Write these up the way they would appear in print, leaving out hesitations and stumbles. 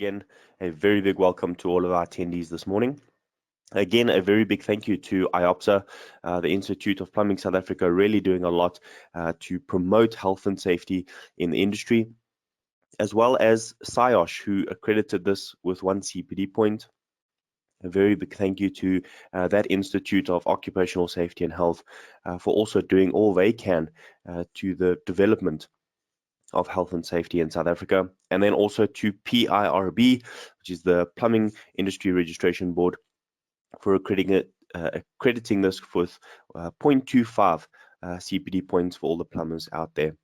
again, a very big welcome to all of our attendees this morning. Again, a very big thank you to IOPSA, the Institute of Plumbing South Africa, really doing a lot to promote health and safety in the industry, as well as SIOSH, who accredited this with 1 CPD point. A very big thank you to that Institute of Occupational Safety and Health for also doing all they can to the development of health and safety in South Africa, and then also to PIRB, which is the Plumbing Industry Registration Board, for accrediting this with 0.25 CPD points for all the plumbers out there.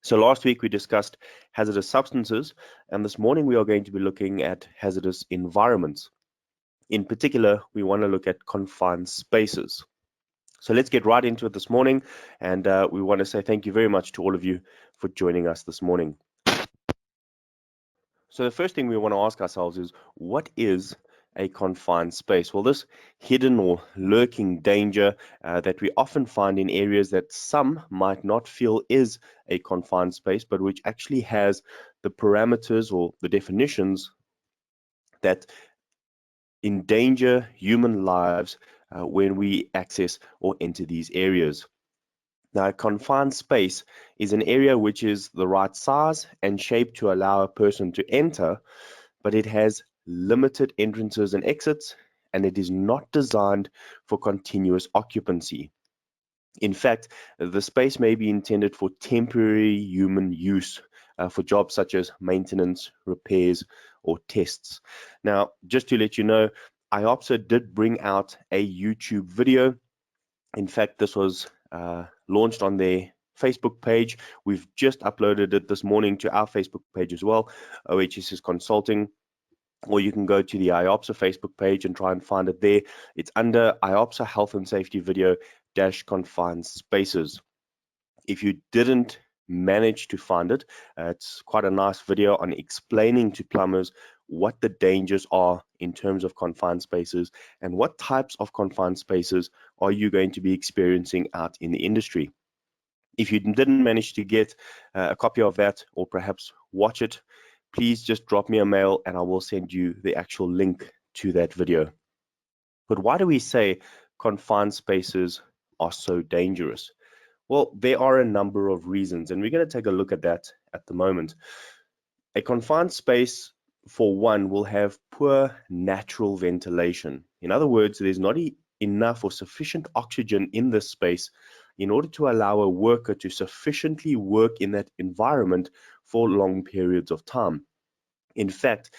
So last week we discussed hazardous substances, and this morning we are going to be looking at hazardous environments. In particular, we want to look at confined spaces. So let's get right into it this morning, and we want to say thank you very much to all of you for joining us this morning. So the first thing we want to ask ourselves is, what is a confined space? Well, this hidden or lurking danger that we often find in areas that some might not feel is a confined space, but which actually has the parameters or the definitions that endanger human lives when we access or enter these areas. Now, a confined space is an area which is the right size and shape to allow a person to enter, but it has limited entrances and exits, and it is not designed for continuous occupancy. In fact, the space may be intended for temporary human use for jobs such as maintenance, repairs, or tests. Now, just to let you know, IOPSA did bring out a YouTube video. In fact, this was launched on their Facebook page. We've just uploaded it this morning to our Facebook page as well, OHS Consulting, or you can go to the IOPSA Facebook page and try and find it there. It's under IOPSA Health and Safety Video - Confined Spaces. If you didn't manage to find it, it's quite a nice video on explaining to plumbers what the dangers are in terms of confined spaces and what types of confined spaces are you going to be experiencing out in the industry. If you didn't manage to get a copy of that, or perhaps watch it, please just drop me a mail and I will send you the actual link to that video. But why do we say confined spaces are so dangerous? Well, there are a number of reasons, and we're going to take a look at that at the moment. A confined space, for one, will have poor natural ventilation. In other words, there's not enough or sufficient oxygen in this space in order to allow a worker to sufficiently work in that environment for long periods of time. In fact,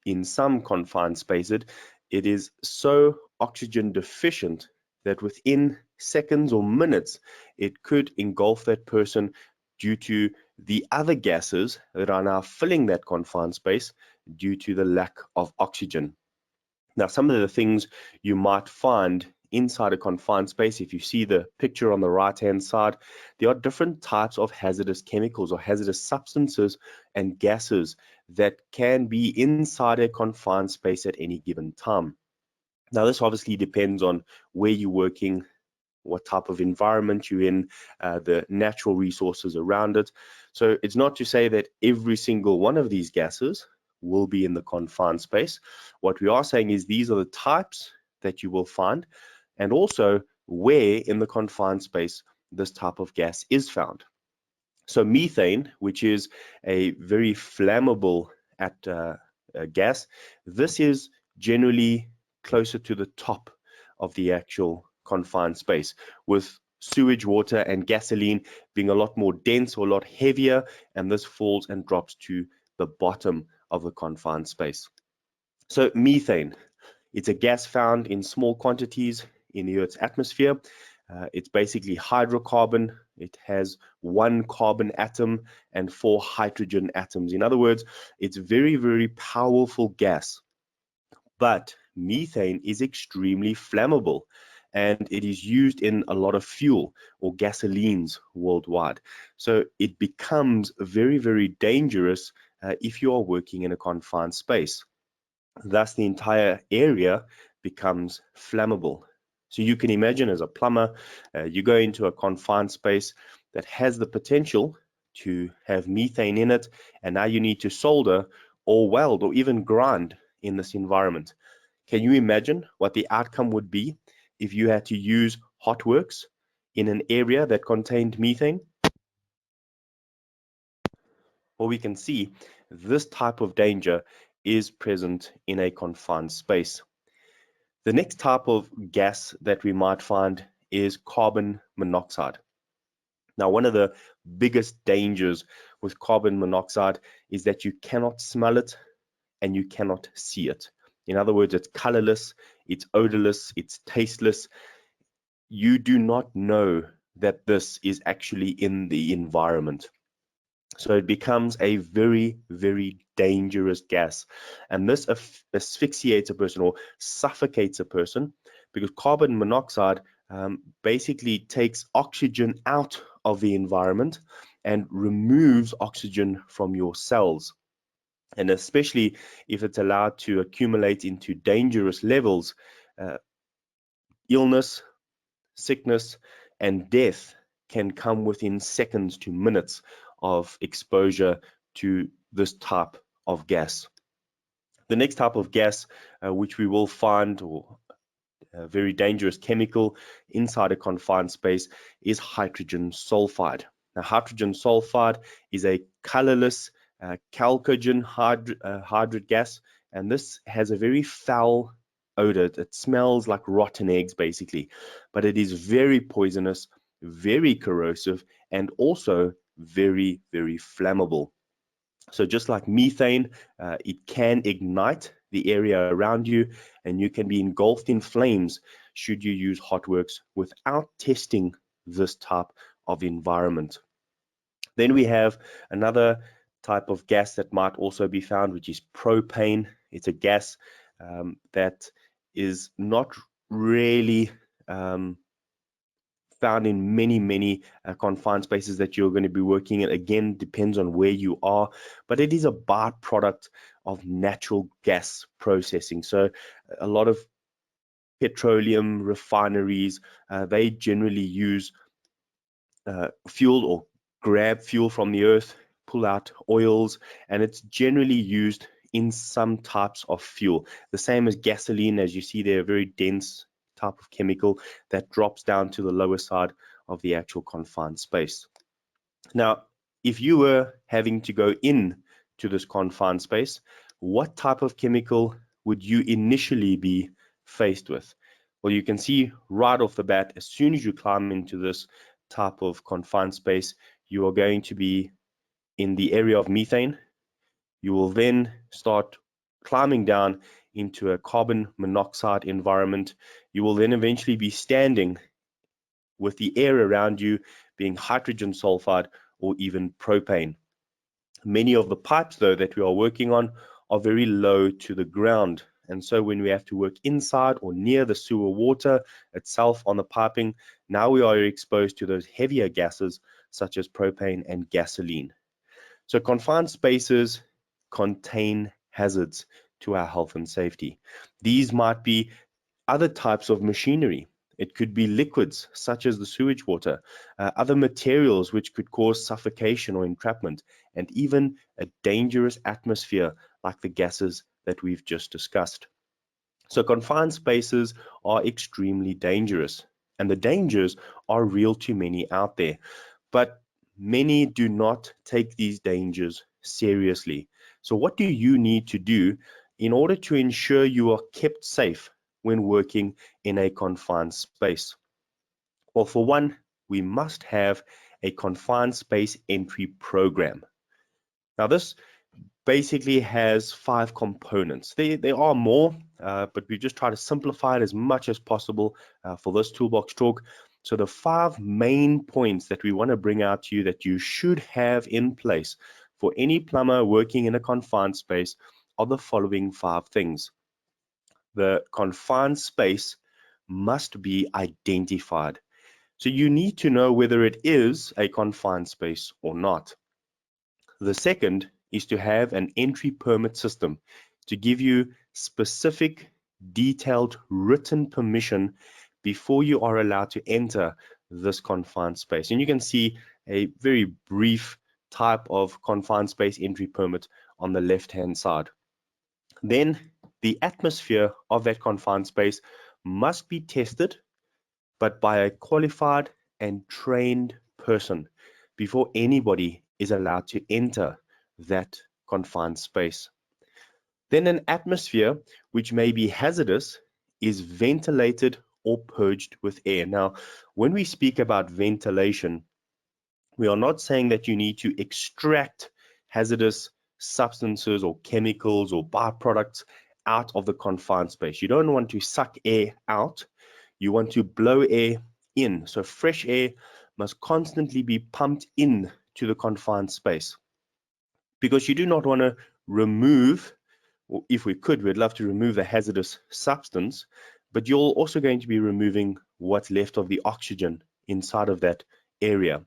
in some confined spaces, it is so oxygen deficient that within seconds or minutes, it could engulf that person due to the other gases that are now filling that confined space due to the lack of oxygen. Now, some of the things you might find inside a confined space, if you see the picture on the right-hand side, there are different types of hazardous chemicals or hazardous substances and gases that can be inside a confined space at any given time. Now, this obviously depends on where you're working, what type of environment you're in, the natural resources around it. So it's not to say that every single one of these gases will be in the confined space. What we are saying is these are the types that you will find, and also where in the confined space this type of gas is found. So methane, which is a very flammable gas, this is generally closer to the top of the actual confined space, with sewage water and gasoline being a lot more dense or a lot heavier, and this falls and drops to the bottom of the confined space. So methane, it's a gas found in small quantities in the Earth's atmosphere. It's basically hydrocarbon. It has 1 carbon atom and 4 hydrogen atoms. In other words, it's very, very powerful gas. But methane is extremely flammable, and it is used in a lot of fuel or gasolines worldwide. So it becomes very, very dangerous if you are working in a confined space. Thus, the entire area becomes flammable. So you can imagine, as a plumber, you go into a confined space that has the potential to have methane in it, and now you need to solder or weld or even grind in this environment. Can you imagine what the outcome would be if you had to use hot works in an area that contained methane? Well, we can see this type of danger is present in a confined space. The next type of gas that we might find is carbon monoxide. Now, one of the biggest dangers with carbon monoxide is that you cannot smell it and you cannot see it. In other words, it's colorless, it's odorless, it's tasteless. You do not know that this is actually in the environment. So it becomes a very, very dangerous gas. And this asphyxiates a person or suffocates a person because carbon monoxide basically takes oxygen out of the environment and removes oxygen from your cells. And especially if it's allowed to accumulate into dangerous levels, uh, illness, sickness, and death can come within seconds to minutes of exposure to this type of gas. The next type of gas, which we will find, or a very dangerous chemical inside a confined space, is hydrogen sulfide. Now, hydrogen sulfide is a colorless chalcogen hydrid gas, and this has a very foul odor. It smells like rotten eggs, basically, but it is very poisonous, very corrosive, and also very, very flammable. So just like methane, it can ignite the area around you, and you can be engulfed in flames should you use hot works without testing this type of environment. Then we have another type of gas that might also be found, which is propane. It's a gas that is not really found in many confined spaces that you're going to be working in. Again, depends on where you are, but it is a byproduct of natural gas processing. So a lot of petroleum refineries, they generally use fuel or grab fuel from the earth, pull out oils, and it's generally used in some types of fuel. The same as gasoline, as you see there, a very dense type of chemical that drops down to the lower side of the actual confined space. Now, if you were having to go in to this confined space, what type of chemical would you initially be faced with? Well, you can see right off the bat, as soon as you climb into this type of confined space, you are going to be in the area of methane. You will then start climbing down into a carbon monoxide environment. You will then eventually be standing with the air around you being hydrogen sulfide or even propane. Many of the pipes, though, that we are working on are very low to the ground. And so when we have to work inside or near the sewer water itself on the piping, now we are exposed to those heavier gases such as propane and gasoline. So confined spaces contain hazards to our health and safety. These might be other types of machinery. It could be liquids such as the sewage water, other materials which could cause suffocation or entrapment, and even a dangerous atmosphere like the gases that we've just discussed. So confined spaces are extremely dangerous, and the dangers are real to many out there. But many do not take these dangers seriously. So what do you need to do in order to ensure you are kept safe when working in a confined space? Well, for one, we must have a confined space entry program. Now, this basically has 5 components. There are more, but we just try to simplify it as much as possible for this toolbox talk. So the 5 main points that we want to bring out to you that you should have in place for any plumber working in a confined space are the following 5 things. The confined space must be identified. So you need to know whether it is a confined space or not. The second is to have an entry permit system to give you specific, detailed written permission before you are allowed to enter this confined space. And you can see a very brief type of confined space entry permit on the left-hand side. Then the atmosphere of that confined space must be tested, but by a qualified and trained person before anybody is allowed to enter that confined space. Then an atmosphere which may be hazardous is ventilated or purged with air. Now, when we speak about ventilation, we are not saying that you need to extract hazardous substances or chemicals or byproducts out of the confined space. You don't want to suck air out. You want to blow air in. So fresh air must constantly be pumped in to the confined space, because you do not want to remove, or if we could, we'd love to remove the hazardous substance, but you're also going to be removing what's left of the oxygen inside of that area.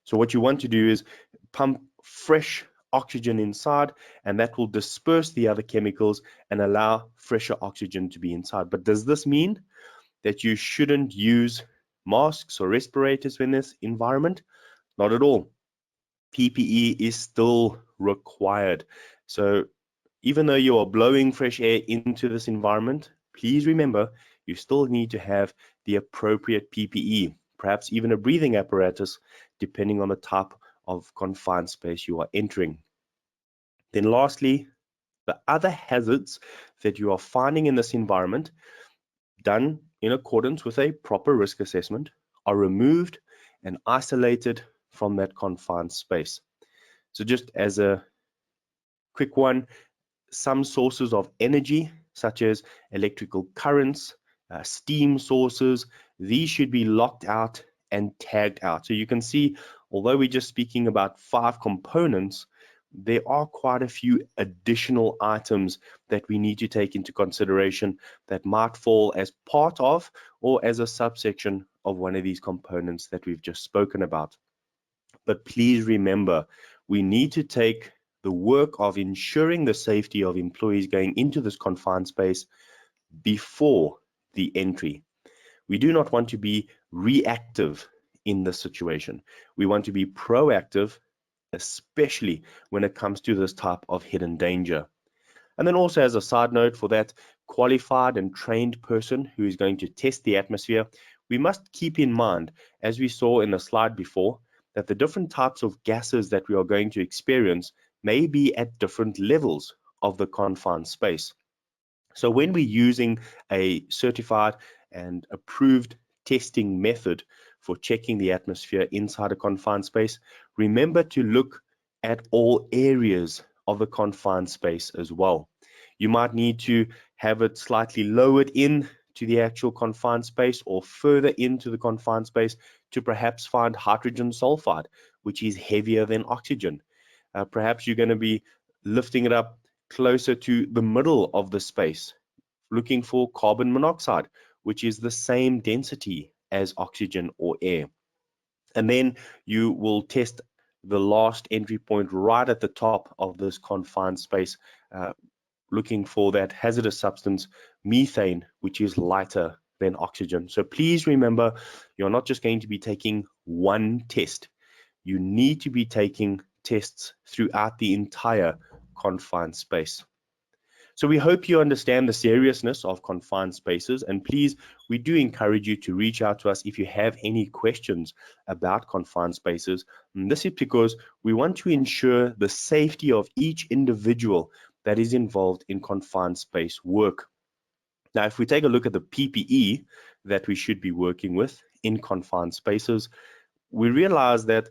So what you want to do is pump fresh oxygen inside, and that will disperse the other chemicals and allow fresher oxygen to be inside. But does this mean that you shouldn't use masks or respirators in this environment? Not at all. PPE is still required. So even though you are blowing fresh air into this environment, please remember you still need to have the appropriate PPE, perhaps even a breathing apparatus, depending on the type of confined space you are entering. Then lastly, the other hazards that you are finding in this environment, done in accordance with a proper risk assessment, are removed and isolated from that confined space. So just as a quick one, some sources of energy, such as electrical currents, steam sources, these should be locked out and tagged out. So you can see, although we're just speaking about 5 components, there are quite a few additional items that we need to take into consideration that might fall as part of or as a subsection of one of these components that we've just spoken about. But please remember, we need to take the work of ensuring the safety of employees going into this confined space before the entry. We do not want to be reactive in this situation. We want to be proactive, especially when it comes to this type of hidden danger. And then also, as a side note, for that qualified and trained person who is going to test the atmosphere, we must keep in mind, as we saw in the slide before, that the different types of gases that we are going to experience may be at different levels of the confined space. So when we're using a certified and approved testing method for checking the atmosphere inside a confined space, remember to look at all areas of the confined space as well. You might need to have it slightly lowered in to the actual confined space or further into the confined space to perhaps find hydrogen sulfide, which is heavier than oxygen. Perhaps you're going to be lifting it up closer to the middle of the space, looking for carbon monoxide, which is the same density as oxygen or air. And then you will test the last entry point right at the top of this confined space, looking for that hazardous substance, methane, which is lighter than oxygen. So please remember, you're not just going to be taking one test. You need to be taking tests throughout the entire confined space. So we hope you understand the seriousness of confined spaces, and please, we do encourage you to reach out to us if you have any questions about confined spaces. And this is because we want to ensure the safety of each individual that is involved in confined space work. Now, if we take a look at the PPE that we should be working with in confined spaces, we realize that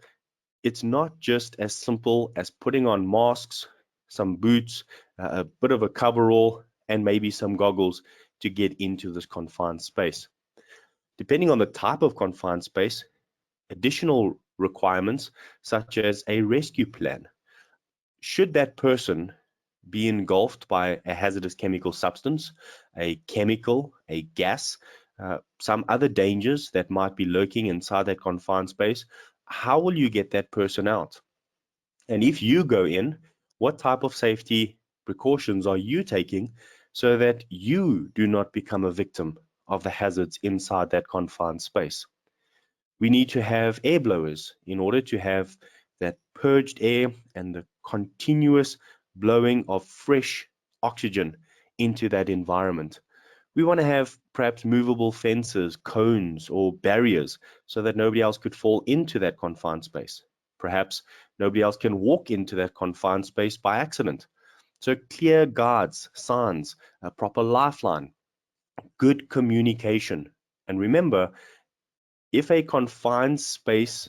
it's not just as simple as putting on masks, some boots, a bit of a coverall, and maybe some goggles to get into this confined space. Depending on the type of confined space, additional requirements such as a rescue plan. Should that person be engulfed by a hazardous chemical substance, a chemical, a gas, some other dangers that might be lurking inside that confined space, how will you get that person out? And if you go in, what type of safety precautions are you taking so that you do not become a victim of the hazards inside that confined space? We need to have air blowers in order to have that purged air and the continuous blowing of fresh oxygen into that environment. We want to have perhaps movable fences, cones, or barriers so that nobody else could fall into that confined space. Perhaps nobody else can walk into that confined space by accident. So clear guards, signs, a proper lifeline, good communication. And remember, if a confined space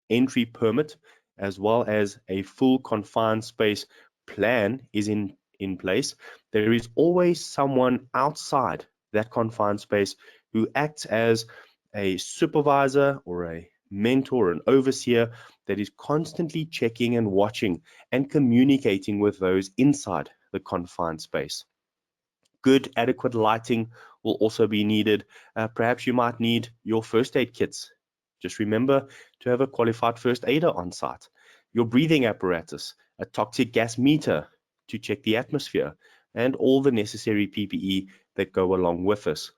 entry permit as well as a full confined space plan is in place, there is always someone outside that confined space who acts as a supervisor or a mentor, an overseer that is constantly checking and watching and communicating with those inside the confined space. Good, adequate lighting will also be needed. Perhaps you might need your first aid kits. Just remember to have a qualified first aider on site. Your breathing apparatus, a toxic gas meter to check the atmosphere, and all the necessary PPE that go along with this.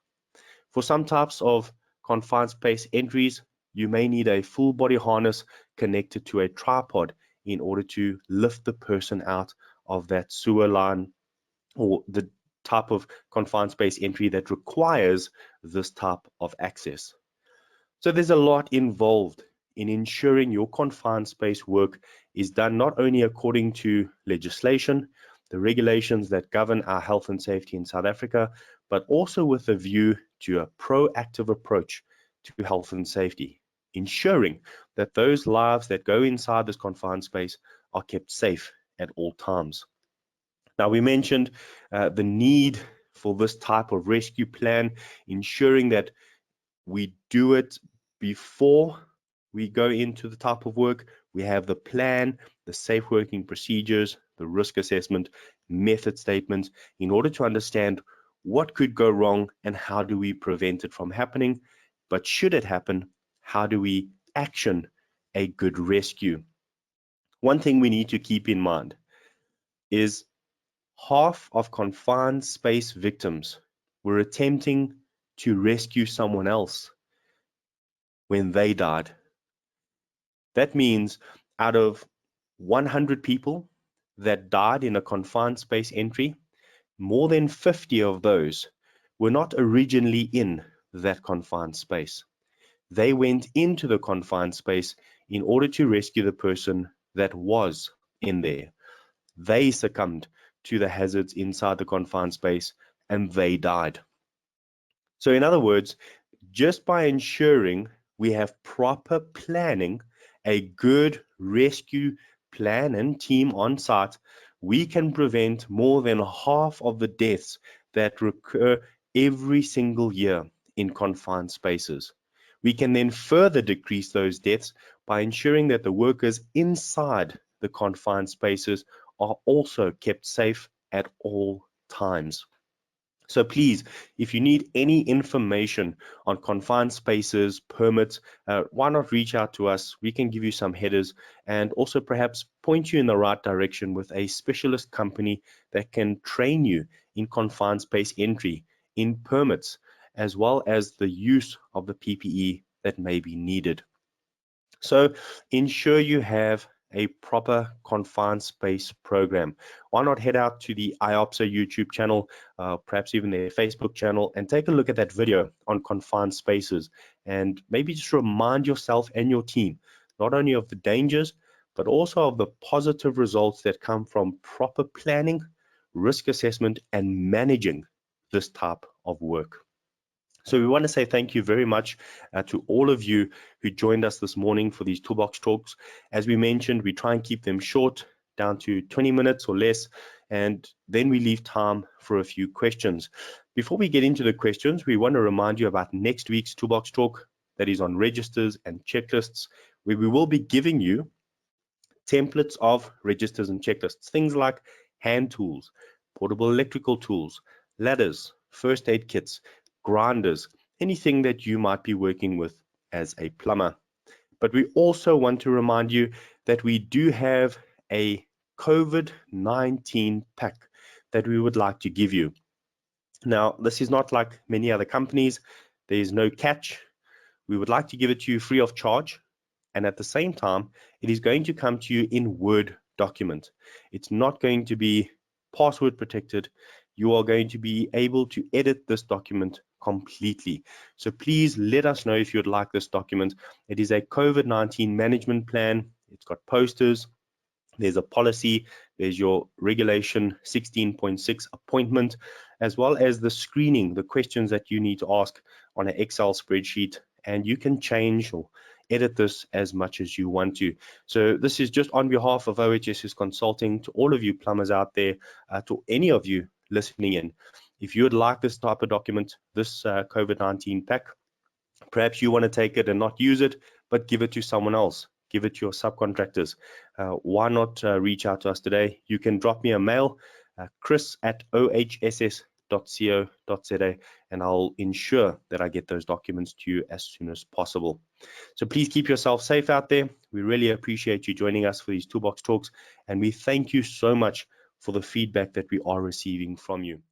For some types of confined space entries, you may need a full body harness connected to a tripod in order to lift the person out of that sewer line or the type of confined space entry that requires this type of access. So there's a lot involved in ensuring your confined space work is done not only according to legislation, the regulations that govern our health and safety in South Africa, but also with a view to a proactive approach to health and safety, ensuring that those lives that go inside this confined space are kept safe at all times. Now, we mentioned the need for this type of rescue plan, ensuring that we do it before we go into the type of work. We have the plan, the safe working procedures, the risk assessment, method statements, in order to understand what could go wrong and how do we prevent it from happening. But should it happen, how do we action a good rescue? One thing we need to keep in mind is half of confined space victims were attempting to rescue someone else when they died. That means out of 100 people that died in a confined space entry, more than 50 of those were not originally in that confined space. They went into the confined space in order to rescue the person that was in there. They succumbed to the hazards inside the confined space and they died. So in other words, just by ensuring we have proper planning, a good rescue plan and team on site, we can prevent more than half of the deaths that recur every single year in confined spaces. We can then further decrease those deaths by ensuring that the workers inside the confined spaces are also kept safe at all times. So please, if you need any information on confined spaces, permits, why not reach out to us? We can give you some headers and also perhaps point you in the right direction with a specialist company that can train you in confined space entry, in permits, as well as the use of the PPE that may be needed. So ensure you have a proper confined space program. Why not head out to the IOPSA YouTube channel, perhaps even their Facebook channel, and take a look at that video on confined spaces, and maybe just remind yourself and your team not only of the dangers, but also of the positive results that come from proper planning, risk assessment, and managing this type of work. So we want to say thank you very much to all of you who joined us this morning for these Toolbox Talks. As we mentioned, we try and keep them short, down to 20 minutes or less, and then we leave time for a few questions. Before we get into the questions, we want to remind you about next week's Toolbox Talk that is on registers and checklists, where we will be giving you templates of registers and checklists, things like hand tools, portable electrical tools, ladders, first aid kits, grinders, anything that you might be working with as a plumber. But we also want to remind you that we do have a COVID-19 pack that we would like to give you. Now, this is not like many other companies. There is no catch. We would like to give it to you free of charge. And at the same time, it is going to come to you in Word document. It's not going to be password protected. You are going to be able to edit this document completely. So please let us know if you'd like this document. It is a COVID-19 management plan. It's got posters. There's a policy, there's your regulation 16.6 appointment, as well as the screening, the questions that you need to ask on an Excel spreadsheet, and you can change or edit this as much as you want to. So this is just on behalf of OHS's Consulting to all of you plumbers out there, to any of you listening in. If you would like this type of document, this COVID-19 pack, perhaps you want to take it and not use it, but give it to someone else. Give it to your subcontractors. Why not reach out to us today? You can drop me a mail, chris@ohss.co.za, and I'll ensure that I get those documents to you as soon as possible. So please keep yourself safe out there. We really appreciate you joining us for these Toolbox Talks, and we thank you so much for the feedback that we are receiving from you.